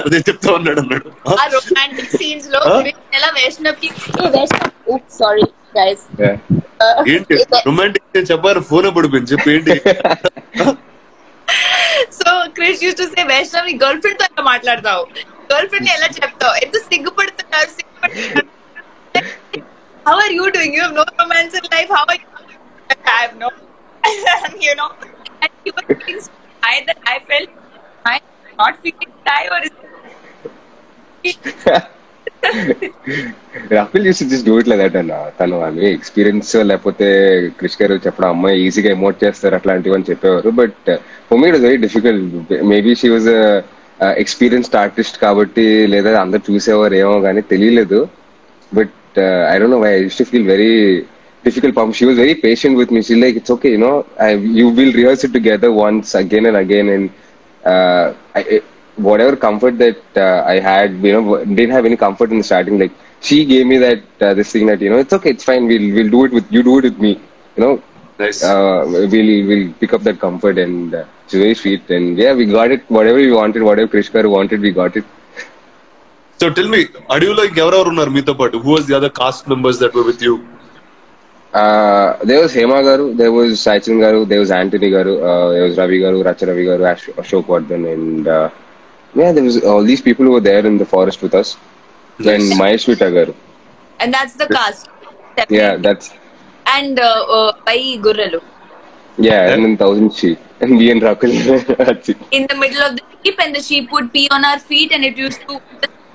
అదే చెప్తా ఉన్నాడు అన్నాడు. ఆ రొమాంటిక్ సీన్స్ లో ఎలా వైష్ణవ్ కి సారీ గైస్ ఏంటి రొమాంటిక్ చెప్పారు, ఫోన్ పడిపోయింది చెప్పు ఏంటి. So Krish use to say Vaishnav నీ గర్ల్ ఫ్రెండ్ తో ఎలా మాట్లాడతావు, గర్ల్ ఫ్రెండ్ ని ఎలా చెప్తావు, ఎంత సిగ్గుపడుతున్నారు. How are you doing? You have no romance in life. How are you? I have no, you know. And he was feeling so shy that I felt I'm not feeling shy or is Rahul use just do it like that అన్న. తను అని experience లేకపోతే క్రిష్ గారు చెప్పడం అమ్మాయి ఈజీగా emote చేస్తారు అట్లాంటివి అని చెప్పేవారు. But for me it was very difficult. Maybe she was experienced artist కాబట్టి, లేదా అందరు చూసేవారు ఏమో కానీ తెలియలేదు. But I don't know why I used to feel very difficult. She was very patient with me. She's like, it's okay, you know, you will rehearse it together once again and again, and whatever comfort that I had, you know, didn't have any comfort in the starting. Like she gave me that this thing that, you know, it's okay, it's fine, we'll do it with you, do it with me, you know. Nice. We'll pick up that comfort, and she's very sweet, and yeah, we got it. Whatever we wanted, whatever Krish garu wanted, we got it. So tell me, అడవిలో ఎవరెవరు ఉన్నారు మీతో పాటు? Who was the other cast members that were with you? There was Hema garu, there was Saichan garu, there was Anthony garu, there was Ravi garu, Racha Ravi garu, Ashok Vardhan, and yeah, there was all these people who were there in the forest with us. Nice. And Maheshwita garu. And that's the cast. Yeah, that's. And Pai Gurralu. Yeah, and then 1000 sheep. And me and Rakul. In the middle of the sheep, and the sheep would pee on our feet, and it used to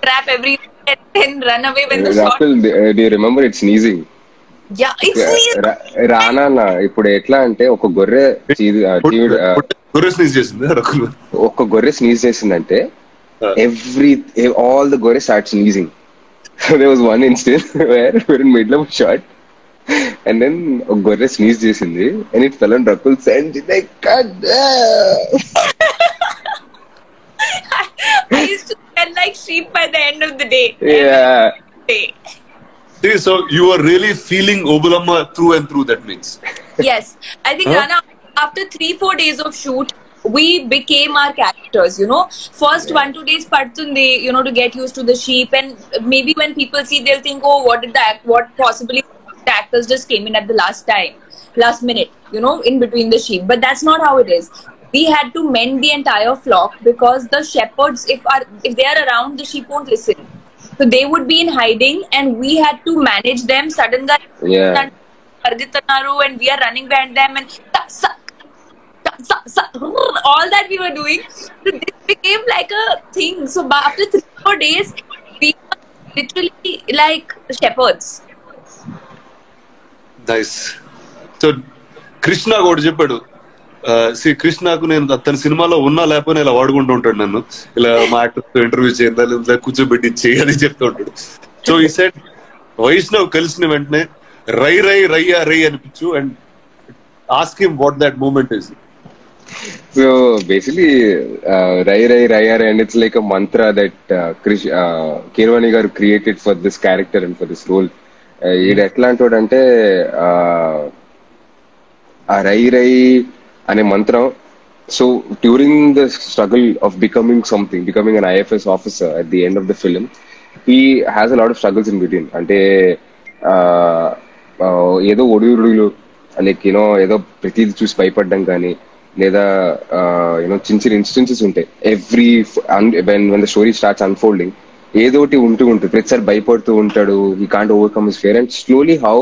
trap every and then run away when the Rakul, do you remember it sneezing? Yeah, it's sneezing. రానా ఇప్పుడు ఎట్లా అంటే ఒక గొర్రె sneeze చేసింది రకుల్. ఒక గొర్రె sneeze చేసిందంటే all the గొర్రె start sneezing. There was one instance where we were in middle of a shot, and then a gorilla sneezed చేసింది, and it fell on Rakul's and like I used to smell like sheep by the end of the day. Yeah. See, so you are really feeling Obulamma through and through, that means. Yes, I think Rana, after 3-4 days of shoot, we became our characters, you know. First 1-2 days padtundi, you know, to get used to the sheep, and maybe when people see, they'll think, oh, what possibly the actors just came in at the last minute, you know, in between the sheep. But that's not how it is. We had to mend the entire flock because the shepherds, if they are around, the sheep won't listen. So they would be in hiding, and we had to manage them. Suddenly, and we are running behind them, and all that we were doing. So this became like a thing. So after 3-4 days, we were literally like shepherds. Nice. So Krishna కూడా చెప్పాడు, కృష్ణకు నేను తన సినిమాలో ఉన్నా లేకపోయినా ఇలా వాడుకుంటూ ఉంటాడు నన్ను, ఇలా మా యాక్టర్ ఇంటర్వ్యూ చేయాలి, కూర్చోబెట్టి చేయాలి చెప్తూ ఉంటాడు. సో ఈ సెట్ వైష్ణవ్ కలిసిన వెంటనే రై రై రయ్యా రై అనిపించు, and ask him what that moment is. So basically, Rai Rai Raya Rai, and it's like a mantra that Keeravani garu created for this character and for this role. It etla antodante a Rai Rai ane mantram. So during the struggle of becoming an IFS officer at the end of the film, he has a lot of struggles in between. Ante ఏదో ఒడియుడులు, like you know ఏదో ప్రతిదీ చూసి భయపడ్డం కానీ, లేదా you know చిన్న చిన్న instances ఉంటాయి. When the story starts unfolding, ఏదోటి ఉంటుంది, ప్రతిసారి భయపడుతూ ఉంటాడు. He can't overcome his fear, and slowly how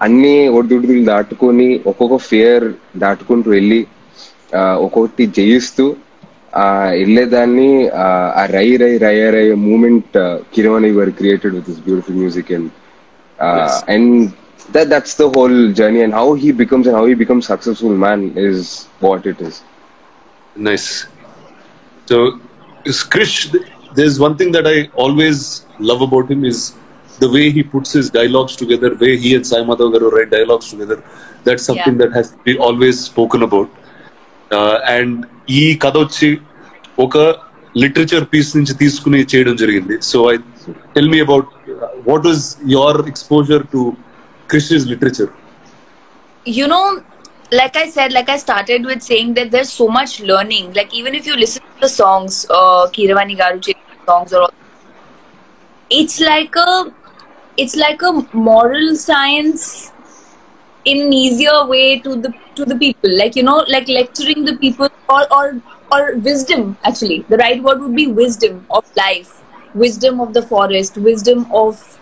అన్ని ఒడిదుడుకులు దాటుకొని ఒక్కొక్క ఫియర్ దాటుకుంటూ వెళ్ళి ఒక్కొక్కటి జయిస్తూ వెళ్ళేదాన్ని ఆ రై రై రై రై మూమెంట్ కీరవాణి గారు created with this beautiful music, and that's the whole journey, and how he becomes successful man is what it is. Nice. So Krish, there's one thing that I always love about him is the way he puts his dialogues together, way he and Sai Madhav garu write dialogues together. That's something that has been always spoken about. And ee kadochi oka literature piece nunchi teeskuni cheyadam jarigindi. So tell me about what was your exposure to Krish's literature? You know, like I said, like I started with saying that there's so much learning. Like even if you listen to the songs, Keeravani garu songs are all. It's like a moral science in an easier way to the people, like, you know, like lecturing the people, or wisdom. Actually, the right word would be wisdom of life, wisdom of the forest, wisdom of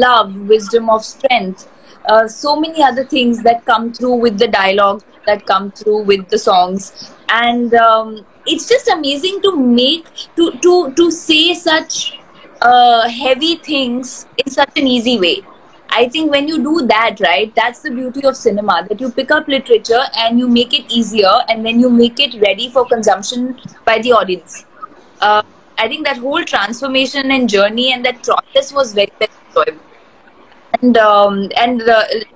love, wisdom of strength, so many other things that come through with the dialogue, that come through with the songs. And it's just amazing to make, to say such heavy things in such an easy way. I think when you do that, right, that's the beauty of cinema, that you pick up literature and you make it easier, and then you make it ready for consumption by the audience. I think that whole transformation and journey and that process was very, very enjoyable. And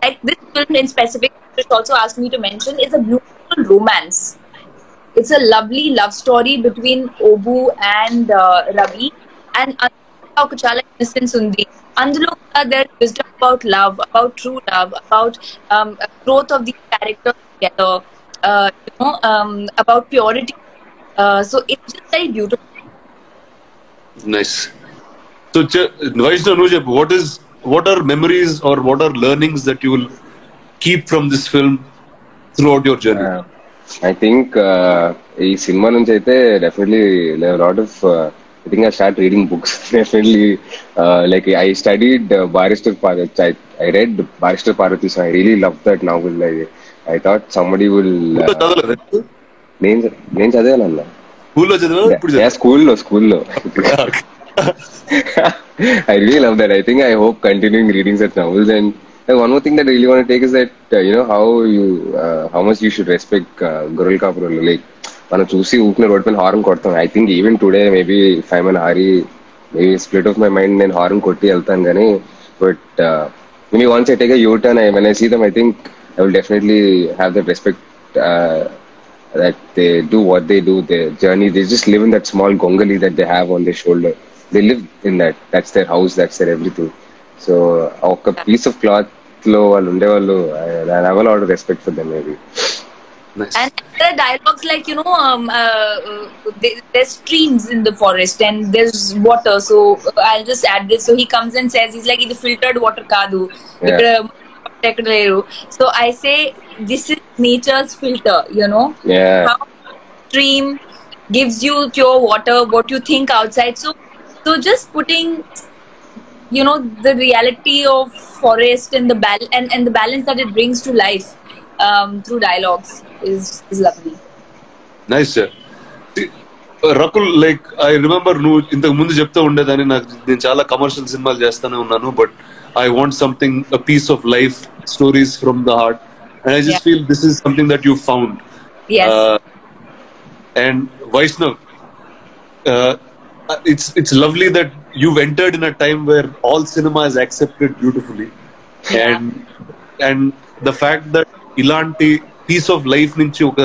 like this film in specific, which also asked me to mention, is a beautiful romance. It's a lovely love story between Obu and Ravi, and ఒక చాలా innocence ఉంది. అందులో there's wisdom about love, about true love, about growth of these characters together, about purity. So it's just very beautiful. Nice. So Vaishnav, what are memories or what are learnings that you will keep from this film throughout your journey? I think ఈ cinema నుంచి అయితే definitely lot of I think I start reading books. Definitely, like I studied Barrister Parvati. I read Barrister Parvati, so I really loved that novel. I thought somebody will. నేను చదివానన్నా. స్కూల్లో. I really love that. I think I hope continuing reading such novels. And one more thing that I really want to take is that how much you should respect Gurul Kapurulu. Like, మనం చూసి ఊపిన road పైన horn కొడతాం. I think even today maybe if I man hurry maybe split of my mind నేను horn కొట్టి వెళ్తాను కానీ but maybe once I take a U turn when I see them I think I will definitely have that respect that they do what they do, their journey, they just live in that small gongali that they have on their shoulder. They live in that's their house, that's their everything. So a piece of cloth lo vallu unde vallu, I have a lot of respect for them maybe. Nice. And there are dialogues like, there's streams in the forest and there's water, so I'll just add this. So he comes and says, he's like, "It's filtered water kadu." So I say, this is nature's filter, Yeah. How stream gives you pure water, what you think outside. So just putting, the reality of forest and the balance that it brings to life through dialogues is lovely. Nice, sir. Rakul, like I remember నువ్వు ఇంతకు ముందు చెప్తూ ఉండేదాన్ని, నేను చాలా commercial సినిమాలు చేస్తానే ఉన్నాను, but I want something, a piece of life, stories from the heart, and I just feel this is something that you found. Yes. And Vaishnav, it's lovely that you've entered in a time where all cinema is accepted beautifully, and the fact that ఇలాంటి piece of life నుంచి ఒక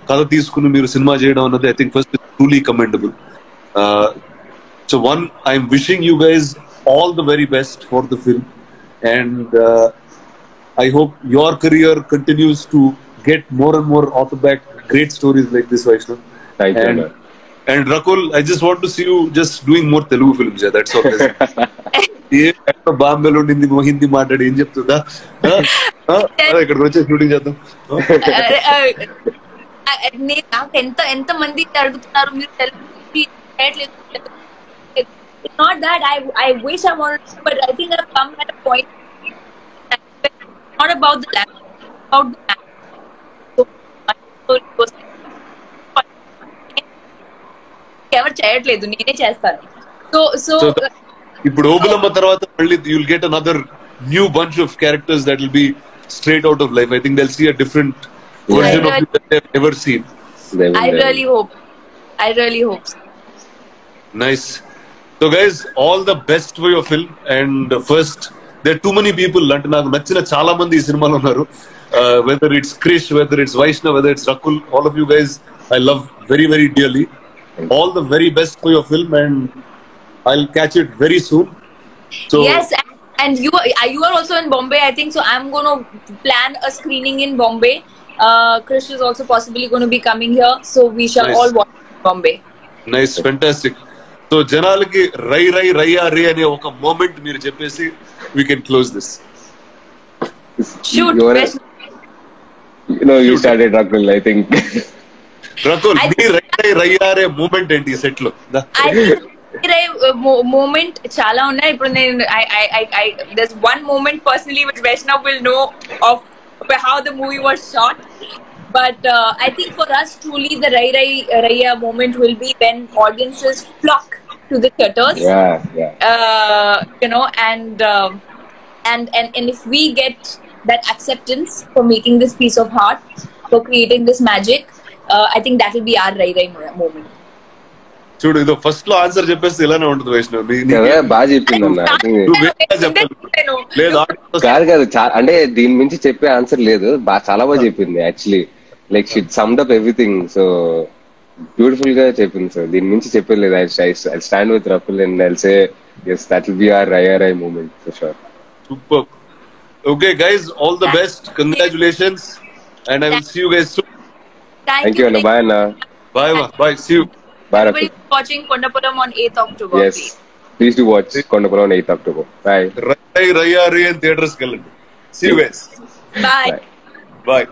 కథ తీసుకుని మీరు cinema చేయడం అన్నది I think first is truly commendable. So one, I'm wishing you guys all the very best for the film, and I hope your career continues to get more and more author-backed great stories like this, Vaishnav. Thank you. And Rakul, I just want to see you just doing more Telugu films. Yeah, that's all. బాంబేలో హిందీ మాట్లాడి ఏం చెప్తుందా, ఇక్కడికి వచ్చే shooting చేద్దాం. నాకు ఎంత మంది అడుగుతున్నారు మీరు Telugu. It's not that I wish I wanted to, but I think I've come at a point. It's not about the language, about the language. ఎవరు చేయట్లేదు, నేనే చేస్తాను. సో ఇప్పుడు ఓబులమ్మ తర్వాత మళ్ళీ you'll get another new bunch of characters that will be straight out of life. I think they'll see a different version of you that they've never seen. I really hope so. Nice. So guys, all the best for your film. And first, there are too many people అంటే నాకు నచ్చిన చాలా మంది ఈ సినిమాలో ఉన్నారు. Whether it's Krish, whether it's Vaishnav, whether it's Rakul, all of you guys I love very, very dearly. All the very best for your film, and I'll catch it very soon. So yes, and you are also in Bombay, I think. So I'm going to plan a screening in Bombay. Krish is also possibly going to be coming here, so we shall all watch Bombay. Nice, fantastic. So జనాలకి రై రై రయ్యా రే అనే ఒక moment మీరు చెప్పేసి we can close this. Shoot, best. You started, Rakul, I think. Rakul మీ రై రై రయ్యా రే మూమెంట్ ఏంటి ఈ సెట్ లో? I think moment చాలా ఉన్నాయి. ఇప్పుడు నేను there's one moment personally which Vaishnav will know of how the movie was shot. But I think for us, truly, the Rai Rai Raiya moment will be when audiences flock to the theaters. You know, and if we get that acceptance for making this piece of art, for creating this magic, I think that will be our Rai Rai moment. చూడు ఇది first లో answer చెప్పేస్తే ఇలానే ఉంటుంది వైష్ణవ్. బాగా చెప్పింది అన్న. కాదు అంటే దీని మించి చెప్పే ఆన్సర్ లేదు. చాలా బాగా చెప్పింది actually. Like she summed up everything. So beautiful గా చెప్పింది సార్. దీని మించి చెప్పలేదు. I stand with Rakul and I'll say yes, that will be our Raya Rai moment for sure. Super. Okay guys, all the best. Congratulations and I will see you guys soon. Thank you Anna. Bye Anna. Bye. See you. Bye. Everybody watching Kondapuram on 8th October. Yes. Please do watch Kondapuram on 8th October. Bye. Raya Rai in theaters kelandi. See you guys. Bye. Bye.